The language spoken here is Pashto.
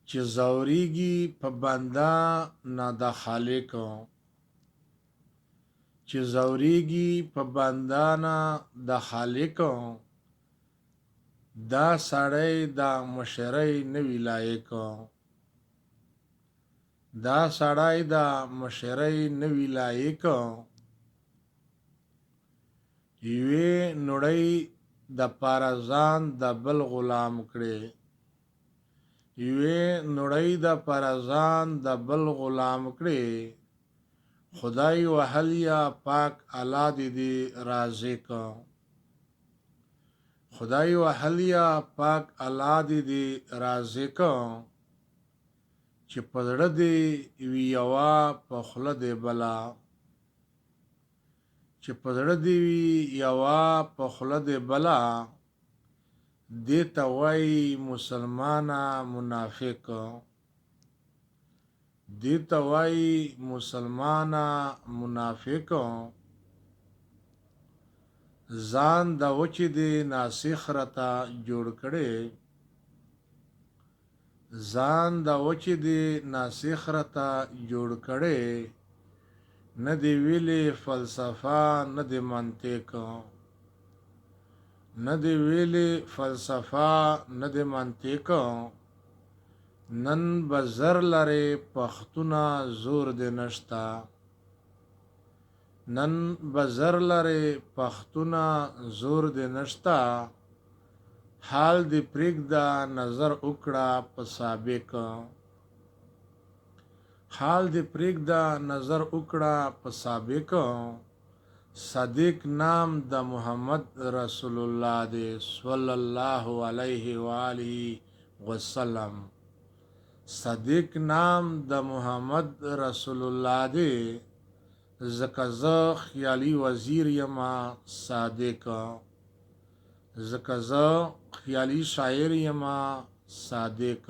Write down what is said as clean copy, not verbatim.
چې زوريږي په بندا نه د خالق چې زوريږي په بندا نه د خالق دا سړی دا مشرۍ نوی لایق دا سړی دا مشرۍ نوی لایق یوې نړۍ د پارزان د بل غلام کړي یوې نړۍ د پارزان د بل غلام کړي خدای وحلیا پاک الله دې رازق خدای وحلیا پاک الله دې رازق چې پزړه دې وی یوا په خله دې بلا چې پزړه دې وی یوا په خله دې بلا دې ته وای مسلمانا منافق دې ته وای مسلمانا منافق ځان د وچې دې ناسخ رتا جوړ کړي ځان د وچې دې ناسخ رتا جوړ کړي نه دی ویلې فلسفه نه دی منطق نه دی ویلې فلسفه نه دی منطق نن بزر لره پختونه زور دې نشتا نن بزر لره پختونه زور دې نشتا حال دې پرېږده نظر وکړه په سابق حال دې پرېږده نظر وکړه په سابق صدیق نام د محمد رسول الله دې صلی الله علیه و آله وسلم صدیق نام د محمد رسول الله دې زکه زه خیالي وزیر یما صادق زکه زه خیالي شاعر یما صادق